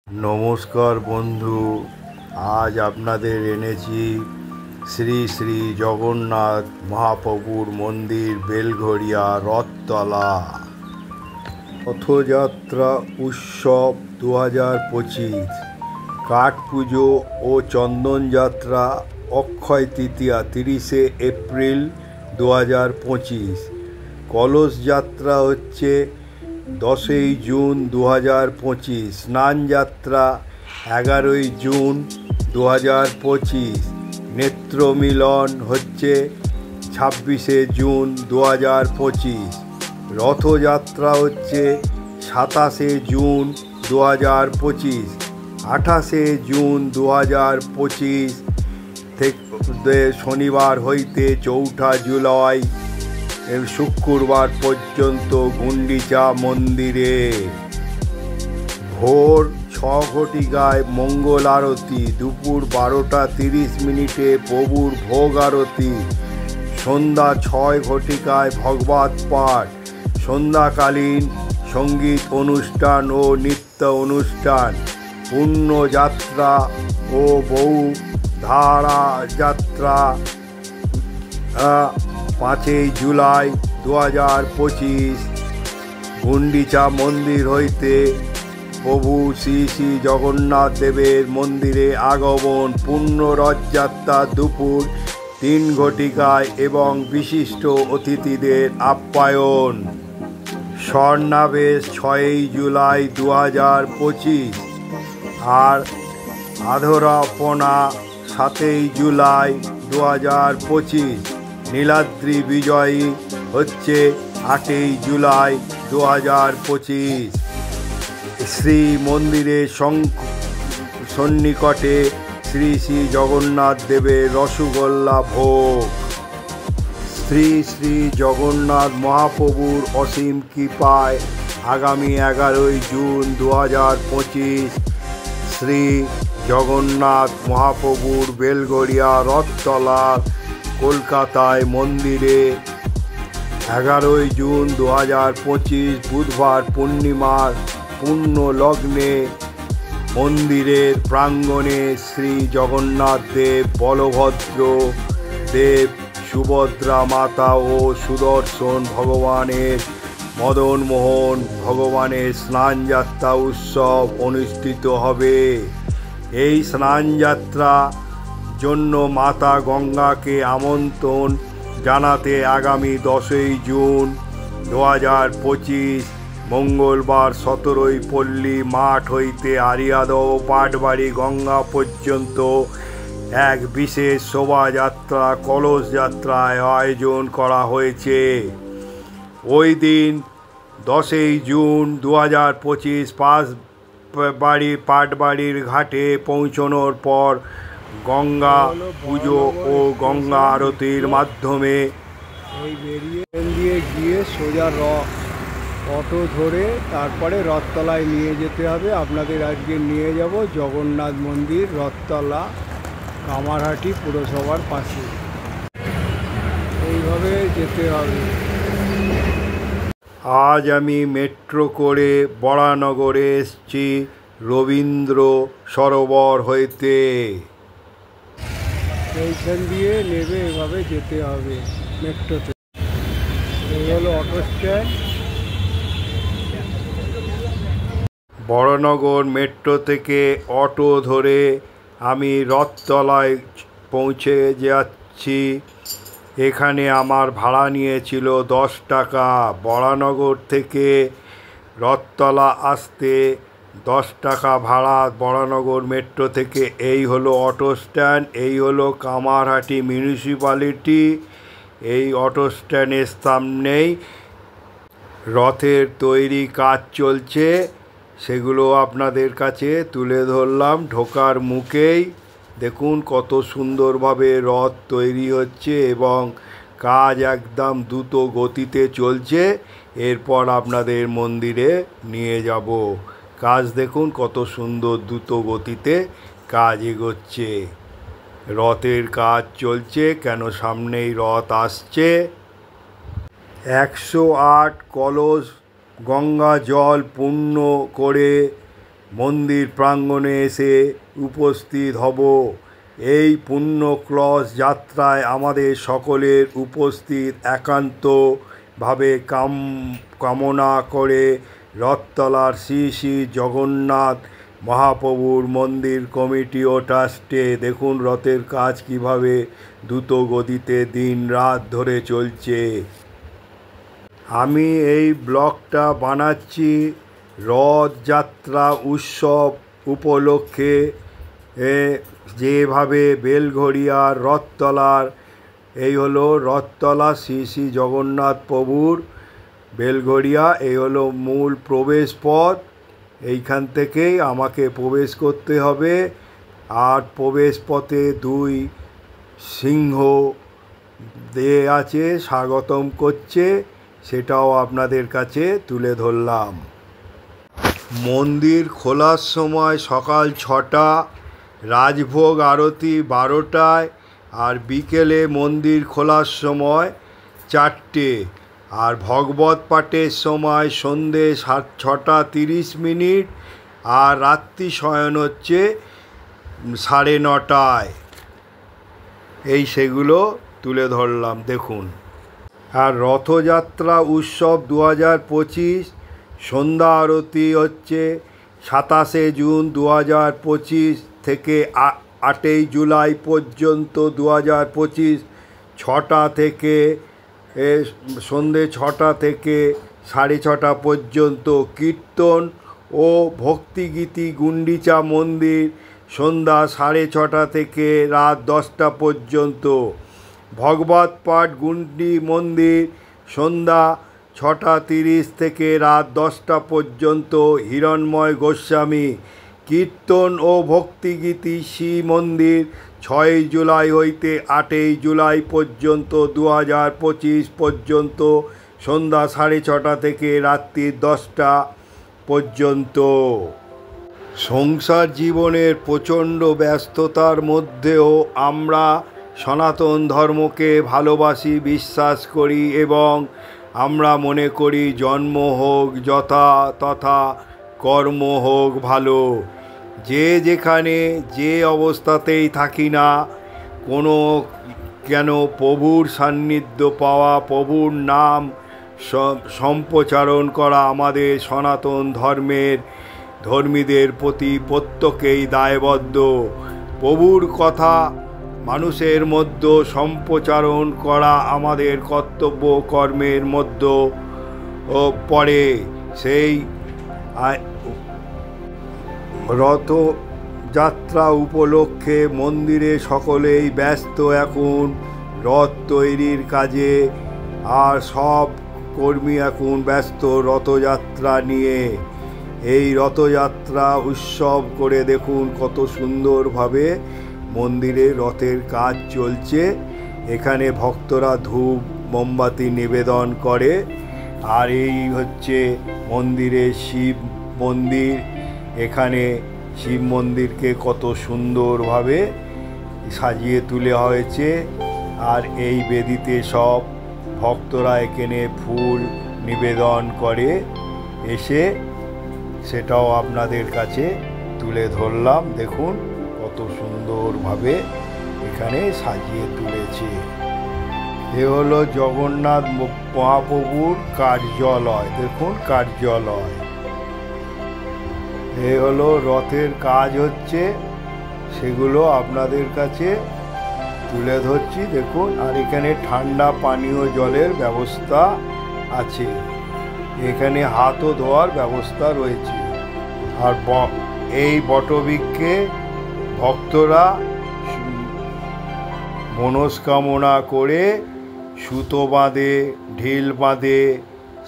নমস্কার বন্ধু, আজ আপনাদের এনেছি শ্রী শ্রী জগন্নাথ মহাপ্রভুর মন্দির বেলঘড়িয়া রথতলা রথযাত্রা উৎসব 2025। কাঠ পুজো ও চন্দনযাত্রা অক্ষয় তৃতীয়া 30শে এপ্রিল 2025। কলস যাত্রা হচ্ছে 10ই জুন 2025। স্নানযাত্রা 11ই জুন 2025। নেত্রমিলন হচ্ছে 26শে জুন 2025। রথযাত্রা হচ্ছে 27শে জুন 2025। 28শে জুন 2025 থেকে শনিবার হইতে 4ঠা জুলাই শুক্রবার পর্যন্ত গুন্ডিচা মন্দিরে ভোর 6 ঘটিকায় মঙ্গল আরতি, দুপুর 12টা 30 মিনিটে প্রভুর ভোগ আরতি, সন্ধ্যা 6 ঘটিকায় ভগবত পাঠ, সন্ধ্যাকালীন সঙ্গীত অনুষ্ঠান ও নৃত্য অনুষ্ঠান, পুণ্যযাত্রা ও বহু ধারা যাত্রা 5ই জুলাই 2025 গুন্ডিচা মন্দির হইতে প্রভু শ্রী শ্রী জগন্নাথ দেবের মন্দিরে আগমন, পূর্ণ রথযাত্রা দুপুর 3 ঘটিকায় এবং বিশিষ্ট অতিথিদের আপ্যায়ন। স্বর্ণাবেশ 6ই জুলাই 2025 আর আধরাপনা 7ই জুলাই 2025। নীলাদ্রি বিজয়ী হচ্ছে 8ই জুলাই 2025। শ্রী মন্দিরের সন্নিকটে শ্রী শ্রী জগন্নাথ দেবের রসগোল্লা ভোগ। শ্রী শ্রী জগন্নাথ মহাপ্রভুর অসীম কৃপায় আগামী 11ই জুন 2025 শ্রী জগন্নাথ মহাপ্রভুর বেলঘড়িয়া রথতলা কলকাতায় মন্দিরে 11ই জুন 2025 বুধবার পূর্ণিমার পূর্ণ লগ্নে মন্দিরের প্রাঙ্গণে শ্রী জগন্নাথ দেব, বলভদ্র দেব, সুভদ্রা মাতা ও সুদর্শন ভগবানের মদনমোহন ভগবানের স্নানযাত্রা উৎসব অনুষ্ঠিত হবে। এই স্নানযাত্রা জন্য মাতা গঙ্গাকে আমন্ত্রণ জানাতে আগামী 10ই জুন 2025 মঙ্গলবার 17ই পল্লী মাঠ হইতে আরিয়াদহ পাটবাড়ি গঙ্গা পর্যন্ত এক বিশেষ শোভাযাত্রা কলস যাত্রায় আয়োজন করা হয়েছে। ওই দিন 10ই জুন 2025 পাটবাড়ির ঘাটে পৌঁছানোর পর গঙ্গা পুজো ও গঙ্গা আরতির মাধ্যমে এই বেরিয়ে গিয়ে সোজা অটো ধরে তারপরে রথতলায় নিয়ে যেতে হবে। আপনাদের আজকে নিয়ে যাব জগন্নাথ মন্দির রথতলা, কামারহাটি পুরসভার পাশে। এইভাবে যেতে হবে। আজ আমি মেট্রো করে বরানগরে এসেছি রবীন্দ্র সরোবর হইতে। এইখান দিয়ে নেবে এভাবে যেতে হবে মেট্রোতে। এই হলো অটো স্ট্যান্ড। বরানগর মেট্রো থেকে অটো ধরে আমি রথতলায় পৌঁছে যাচ্ছি। এখানে আমার ভাড়া নিয়েছিল 10 টাকা। বরানগর থেকে রথতলা আসতে 10 টাকা ভাড়া বরানগর মেট্রো থেকে। এই হলো অটো স্ট্যান্ড, এই হলো কামারহাটি মিউনিসিপ্যালিটি। এই অটো স্ট্যান্ডের সামনেই রথের তৈরি কাজ চলছে, সেগুলো আপনাদের কাছে তুলে ধরলাম। ঢোকার মুখেই দেখুন কত সুন্দরভাবে রথ তৈরি হচ্ছে এবং কাজ একদম দ্রুত গতিতে চলছে। এরপর আপনাদের মন্দিরে নিয়ে যাব। কাজ দেখুন কত সুন্দর দ্রুত গতিতে কাজ এগোচ্ছে। রথের কাজ চলছে কেন সামনেই রথ আসছে। 108 কলস গঙ্গা জল পূর্ণ করে মন্দির প্রাঙ্গণে এসে উপস্থিত হব। এই পুণ্য ক্রস যাত্রায় আমাদের সকলের উপস্থিত একান্তভাবে কামনা করে রথতলার শ্রী শ্রী জগন্নাথ মহাপ্রভুর মন্দির কমিটি ও ট্রাস্টে দেখুন রথের কাজ কিভাবে দ্রুত গতিতে দিন রাত ধরে চলছে। আমি এই ব্লগটা বানাচ্ছি রথযাত্রা উৎসব উপলক্ষে। যেভাবে বেলঘড়িয়ার রথতলার এই হলো রথতলা শ্রী শ্রী জগন্নাথ প্রভুর বেলঘড়িয়া, এই হলো মূল প্রবেশ পথ। এইখান থেকেই আমাকে প্রবেশ করতে হবে। আর প্রবেশ পথে দুই সিংহ দিয়ে আছে, স্বাগতম করছে, সেটাও আপনাদের কাছে তুলে ধরলাম। মন্দির খোলার সময় সকাল 6টা, রাজভোগ আরতি 12টায়, আর বিকেলে মন্দির খোলার সময় 4টে, আর ভগবত পাঠের সময় সন্ধে 6:30, আর রাত্রি শয়ন হচ্ছে 9:30। সেগুলো তুলে ধরলাম দেখুন। আর রথযাত্রা উৎসব 2025 সন্ধ্যা আরতি হচ্ছে 27শে জুন 2025 থেকে 8ই জুলাই পর্যন্ত 2025, 6টা থেকে সন্ধে 6টা থেকে 6:30 পর্যন্ত কীর্তন ও ভক্তিগীতি গুন্ডিচা মন্দির সন্ধ্যা 6:30 থেকে রাত 10টা পর্যন্ত। ভগবত পাঠ গুন্ডি মন্দির সন্ধ্যা 6:30 থেকে রাত 10টা পর্যন্ত হিরণময় গোস্বামী। কীর্তন ও ভক্তিগীতি শ্রী মন্দির 6ই জুলাই হইতে 8ই জুলাই পর্যন্ত 2025 পর্যন্ত সন্ধ্যা 6:30 থেকে রাত্রি 10টা পর্যন্ত। সংসার জীবনের প্রচণ্ড ব্যস্ততার মধ্যেও আমরা সনাতন ধর্মকে ভালোবাসি, বিশ্বাস করি এবং আমরা মনে করি জন্ম হোক যথা তথা, কর্ম হোক ভালো। যে যেখানে যে অবস্থাতেই থাকি না কেন প্রভুর সান্নিধ্য পাওয়া, প্রভুর নাম সম্প্রচারণ করা আমাদের সনাতন ধর্মীদের প্রতি প্রত্যেকেই দায়বদ্ধ। প্রভুর কথা মানুষের মধ্যে সম্প্রচারণ করা আমাদের কর্তব্য কর্মের মধ্যে পড়ে। সেই রথযাত্রা উপলক্ষে মন্দিরে সকলেই ব্যস্ত এখন রথ তৈরির কাজে, আর সব কর্মী এখন ব্যস্ত রথযাত্রা নিয়ে। এই রথযাত্রা উৎসব করে দেখুন কত সুন্দরভাবে মন্দিরে রথের কাজ চলছে। এখানে ভক্তরা ধূপ মোমবাতি নিবেদন করে। আর এই হচ্ছে মন্দিরের শিব মন্দির। এখানে শিব মন্দিরকে কত সুন্দরভাবে সাজিয়ে তুলে হয়েছে। আর এই বেদিতে সব ভক্তরা এখানে ফুল নিবেদন করে এসে, সেটাও আপনাদের কাছে তুলে ধরলাম। দেখুন কত সুন্দরভাবে এখানে সাজিয়ে তুলেছে। এ হলো জগন্নাথ মহাপ্রভুর কার্যালয়। দেখুন কার্যালয়। এ হলো রথের কাজ হচ্ছে, সেগুলো আপনাদের কাছে তুলে ধরছি দেখুন। আর এখানে ঠান্ডা পানীয় জলের ব্যবস্থা আছে, এখানে হাতও ধোয়ার ব্যবস্থা রয়েছে। আর এই বটবৃক্ষে ভক্তরা মনস্কামনা করে সুতো বাঁধে, ঢিল বাঁধে,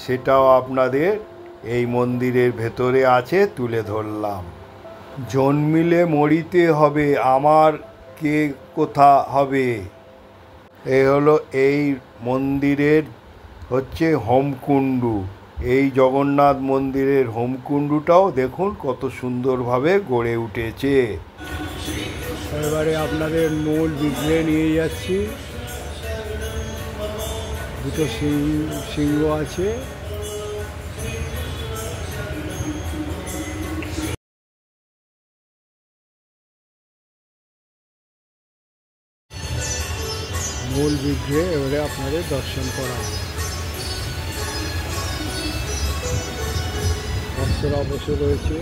সেটাও আপনাদের এই মন্দিরের ভেতরে আছে, তুলে ধরলাম। জন্মিলে মরিতে হবে, আমার কে কোথা হবে। এই হলো এই মন্দিরের হচ্ছে হোমকুণ্ডু। এই জগন্নাথ মন্দিরের হোমকুণ্ডুটাও দেখুন কত সুন্দরভাবে গড়ে উঠেছে। এবারে আপনাদের মূল বিগ্রহে নিয়ে যাচ্ছি। দুটো সিংহ আছে। মূল বিগ্রহে এবারে আপনাদের দর্শন করাবো। ভক্তরা বসে রয়েছে।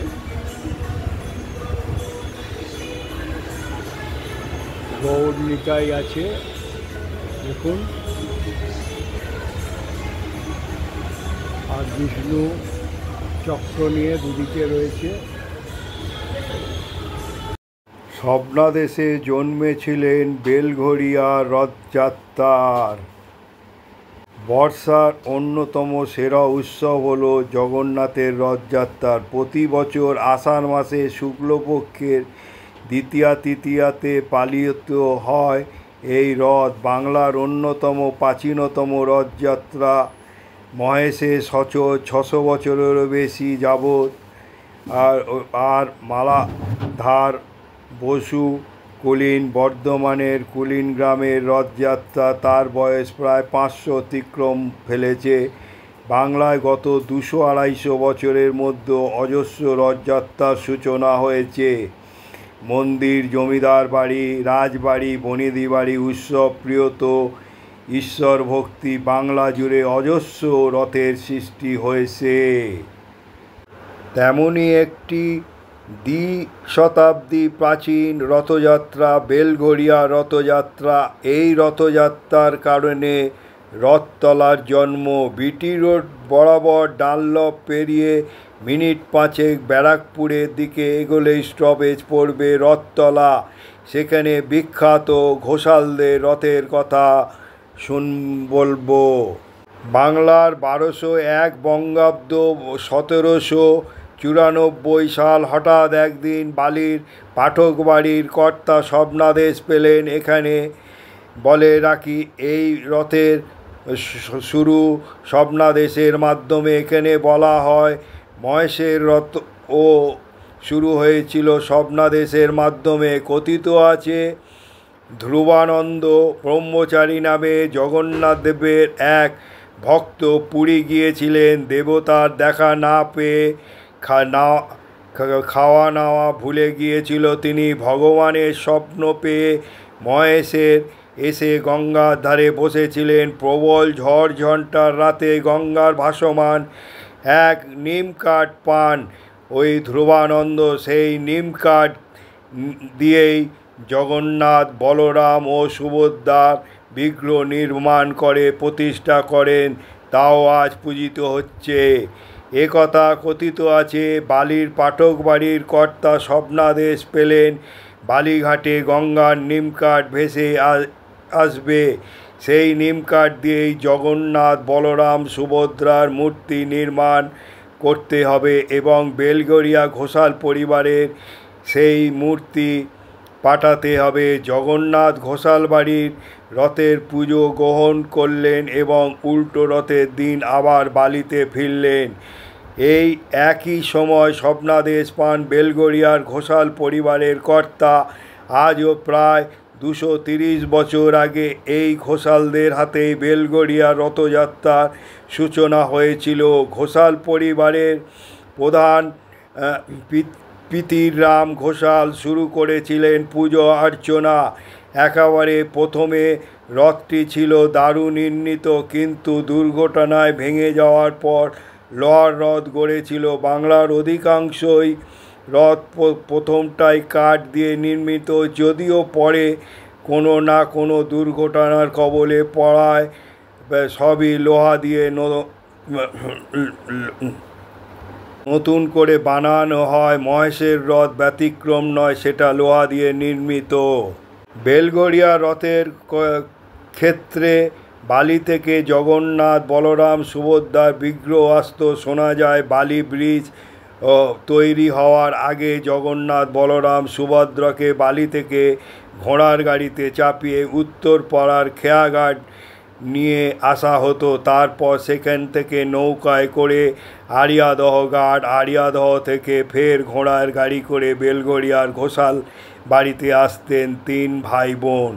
গৌর নিতাই আছে দেখুন, আর বিষ্ণু চক্র নিয়ে দুদিকে রয়েছে। স্বপ্নাদেশে জন্মেছিলেন বেলঘড়িয়া রথযাত্রার। বর্ষার অন্যতম সেরা উৎসব হল জগন্নাথের রথযাত্রার। প্রতি বছর আষাঢ় মাসে শুক্লপক্ষের দ্বিতীয়া তৃতীয়াতে পালিত হয় এই রথ। বাংলার অন্যতম প্রাচীনতম রথযাত্রা। মহেশে 600 বছরেরও বেশি যাবৎ আর মালাধার বসু কুলীন বর্ধমানের কুলীন গ্রামের রথযাত্রা, তার বয়স প্রায় 500 অতিক্রম ফেলেছে। বাংলায় গত 200-250 বছরের মধ্যে অজস্র রথযাত্রার সূচনা হয়েছে। মন্দির, জমিদার বাড়ি, রাজবাড়ি, বনেদি বাড়ি, উৎসব প্রিয়ত ঈশ্বর ভক্তি, বাংলা জুড়ে অজস্র রথের সৃষ্টি হয়েছে। তেমনই একটি দ্বিশতাব্দী প্রাচীন রথযাত্রা বেলঘড়িয়া রথযাত্রা। এই রথযাত্রার কারণে রথতলার জন্ম। বিটি রোড বরাবর ডানলপ পেরিয়ে মিনিট 5 ব্যারাকপুরের দিকে এগোলেই স্টপেজ পড়বে রথতলা। সেখানে বিখ্যাত ঘোষালদের রথের কথা বলবো। বাংলার 1201 বঙ্গাব্দ 1794 সাল হঠাৎ একদিন বালির পাঠক বাড়ির কর্তা স্বপ্নাদেশ পেলেন এখানে। বলে রাখি, এই রথের শুরু স্বপ্নাদেশের মাধ্যমে। এখানে বলা হয় মহেশের রথ ও শুরু হয়েছিল স্বপ্নাদেশের মাধ্যমে। কথিত আছে ধ্রুবানন্দ ব্রহ্মচারী নামে জগন্নাথ দেবের এক ভক্ত পুরী গিয়েছিলেন। দেবতার দেখা না পেয়ে খাওয়া নাওয়া ভুলে গিয়েছিল তিনি। ভগবানের স্বপ্ন পেয়ে মহেশের এসে গঙ্গার ধারে বসেছিলেন। প্রবল ঝড় ঝঞ্ঝার রাতে গঙ্গার ভাসমান এক নিম কাঠ পান ওই ধ্রুবানন্দ। সেই নিম কাঠ দিয়েই জগন্নাথ, বলরাম ও সুভদ্রার বিগ্রহ নির্মাণ করে প্রতিষ্ঠা করেন। তাও আজ পূজিত হচ্ছে। একথা কথিত আছে বালির পাঠক বাড়ির কর্তা স্বপ্নাদেশ পেলেন বালিঘাটে গঙ্গার নিমকাঠ ভেসে আসবে। সেই নিমকাঠ দিয়েই জগন্নাথ, বলরাম, সুভদ্রার মূর্তি নির্মাণ করতে হবে এবং বেলঘড়িয়া ঘোষাল পরিবারের সেই মূর্তি পাঠাতে হবে। জগন্নাথ ঘোষাল বাড়ির রথের পুজো গ্রহণ করলেন এবং উল্টো রথের দিন আবার বালিতে ফিরলেন। এই একই সময় স্বপ্নাদেশ পান বেলঘড়িয়ার ঘোষাল পরিবারের কর্তা। আজও প্রায় 230 বছর আগে এই ঘোষালদের হাতেই বেলঘড়িয়া রথযাত্রার সূচনা হয়েছিল। ঘোষাল পরিবারের প্রধান পিতিরাম ঘোষাল শুরু করেছিলেন পুজো অর্চনা। একেবারে প্রথমে রথটি ছিল দারু নির্মিত, কিন্তু দুর্ঘটনায় ভেঙে যাওয়ার পর লোহার রথ গড়েছিল। বাংলার অধিকাংশই রথ প্রথমটাই কাঠ দিয়ে নির্মিত, যদিও পরে কোনো না কোনো দুর্ঘটনার কবলে পড়ায় সবই লোহা দিয়ে নতুন করে বানানো হয়। মহেশের রথ ব্যতিক্রম নয়, সেটা লোহা দিয়ে নির্মিত। বেলঘড়িয়া রথের ক্ষেত্রে বালি থেকে জগন্নাথ, বলরাম, সুভদ্রার বিগ্রহ আসত। শোনা যায় বালি ব্রিজ তৈরি হওয়ার আগে জগন্নাথ, বলরাম, সুভদ্রাকে বালি থেকে ঘোড়ার গাড়িতে চাপিয়ে উত্তরপাড়ার খেয়াঘাট নিয়ে আসা হতো। তারপর সেখান থেকে নৌকায় করে আড়িয়াদহ ঘাট, আড়িয়াদহ থেকে ফের ঘোড়ার গাড়ি করে বেলঘড়িয়ার ঘোষাল বাড়িতে আসতেন 3 ভাই বোন।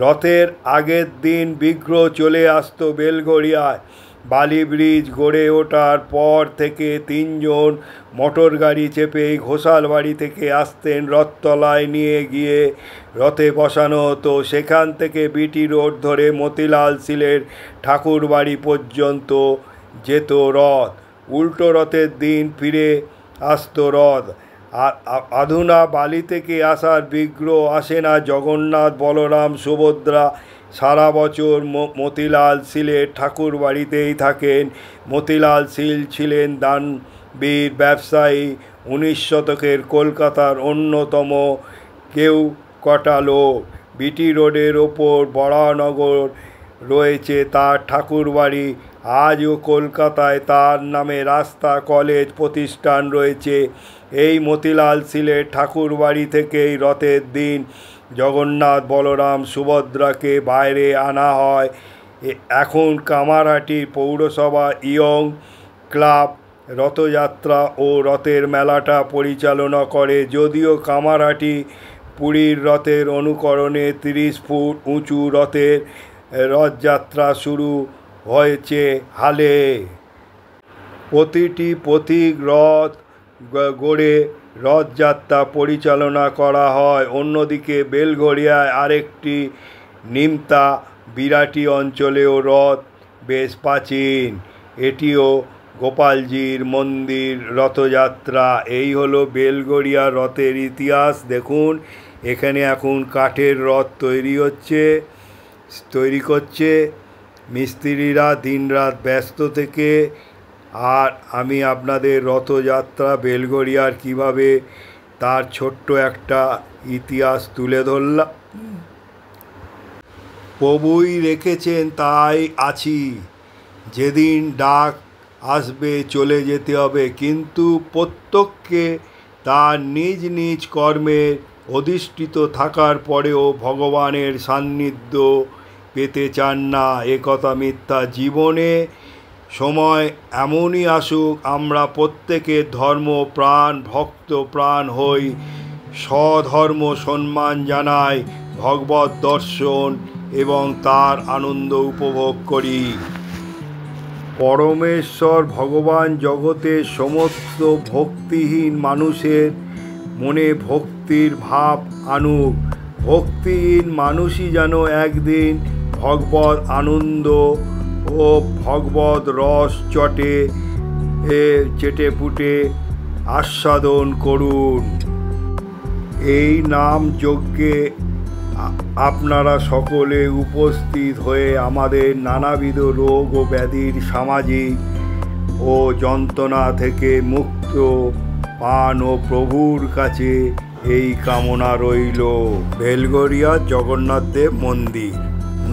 রথের আগের দিন বিগ্রহ চলে আসতো বেলঘড়িয়ায়। বালি ব্রিজ গড়ে ওঠার পর থেকে 3 জন মোটর গাড়ি চেপেই ঘোষালবাড়ি থেকে আসতেন, রথতলায় নিয়ে গিয়ে রথে বসানো হতো। সেখান থেকে বিটি রোড ধরে মতিলাল সিলের ঠাকুরবাড়ি পর্যন্ত যেত রথ। উল্টো রথের দিন ফিরে আসতো রথ। আধুনা বালি থেকে আসার বিগ্রহ আসে না জগন্নাথ, বলরাম, সুভদ্রা সারা বছর মতিলাল সিলের ঠাকুরবাড়িতেই থাকেন। মতিলাল সিল ছিলেন দানবীর ব্যবসায়ী। 19 শতকের কলকাতার অন্যতম কেউ কটা লোক। বিটি রোডের ওপর বরাহনগর রয়েছে তার ঠাকুরবাড়ি। আজও কলকাতায় তার নামে রাস্তা, কলেজ, প্রতিষ্ঠান রয়েছে। এই মতিলাল সিলের ঠাকুরবাড়ি থেকেই রথের দিন জগন্নাথ, বলরাম, সুভদ্রাকে বাইরে আনা হয়। এখন কামারহাটির পৌরসভা ইয়ং ক্লাব রথযাত্রা ও রথের মেলাটা পরিচালনা করে। যদিও কামারহাটি পুরীর রথের অনুকরণে 30 ফুট উঁচু রথের রথযাত্রা শুরু হয়েছে হালে। প্রতিটি পথিক রথ গড়ে রথযাত্রা পরিচালনা করা হয়। অন্যদিকে বেলঘরিয়ায় আরেকটি নিমতা বিরাটি অঞ্চলেও রথ বেশ প্রাচীন। এটিও গোপালজির মন্দির রথযাত্রা। এই হলো বেলঘরিয়া রথের ইতিহাস। দেখুন এখানে এখন কাঠের রথ তৈরি করছে মিস্ত্রিরা দিনরাত ব্যস্ত থেকে। আর আমি আপনাদের রথযাত্রা বেলঘরিয়ার কিভাবে তার ছোট্ট একটা ইতিহাস তুলে ধরলাম। প্রভুই রেখেছেন তাই আছি, যেদিন ডাক আসবে চলে যেতে হবে। কিন্তু প্রত্যেককে তার নিজ নিজ কর্মের অধিষ্ঠিত থাকার পরেও ভগবানের সান্নিধ্য পেতে চান না, একথা মিথ্যা। জীবনে সময় এমনই আসুক আমরা প্রত্যেকের ধর্মপ্রাণ ভক্তপ্রাণ হই, স্বধর্ম সম্মান জানাই, ভগবত দর্শন এবং তার আনন্দ উপভোগ করি। পরমেশ্বর ভগবান জগতের সমস্ত ভক্তিহীন মানুষের মনে ভক্তির ভাব আনুক। ভক্তিহীন মানুষই যেন একদিন ভগবত আনন্দ ও ভগবত রস চেটেপুটে আস্বাদন করুন। এই নাম যজ্ঞে আপনারা সকলে উপস্থিত হয়ে আমাদের নানাবিধ রোগ ও ব্যাধির সামাজিক ও যন্ত্রণা থেকে মুক্ত পান ও প্রভুর কাছে এই কামনা রইল। বেলঘরিয়া জগন্নাথদেব মন্দির।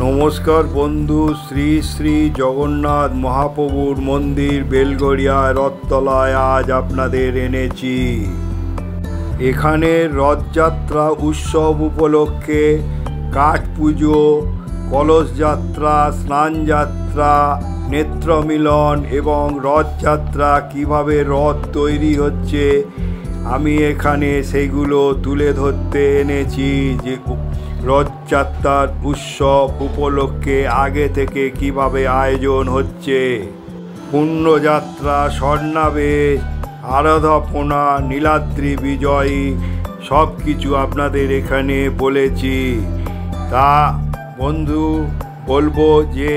নমস্কার বন্ধু, শ্রী শ্রী জগন্নাথ মহাপ্রভুর মন্দির বেলঘরিয়ায় রথতলায় আজ আপনাদের এনেছি। এখানে রথযাত্রা উৎসব উপলক্ষে কাঠ পুজো, কলস যাত্রা, স্নানযাত্রা, নেত্রমিলন এবং রথযাত্রা কিভাবে রথ তৈরি হচ্ছে আমি এখানে সেগুলো তুলে ধরতে এনেছি। যে রথযাত্রার উৎসব উপলক্ষে আগে থেকে কিভাবে আয়োজন হচ্ছে, পুণ্যযাত্রা, স্বর্ণাবেশ, আরাধনা, নীলাদ্রি বিজয়ী সব কিছু আপনাদের এখানে বলেছি। তা বন্ধু বলবো যে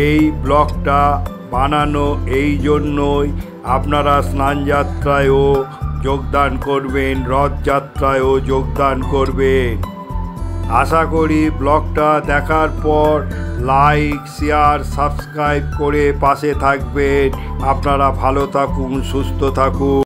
এই ব্লগটা বানানো এই জন্যই আপনারা স্নানযাত্রায়ও যোগদান করবেন, রথযাত্রায়ও যোগদান করবেন। আশা করি ব্লগটা দেখার পর লাইক, শেয়ার, সাবস্ক্রাইব করে পাশে থাকবেন। আপনারা ভালো থাকুন, সুস্থ থাকুন।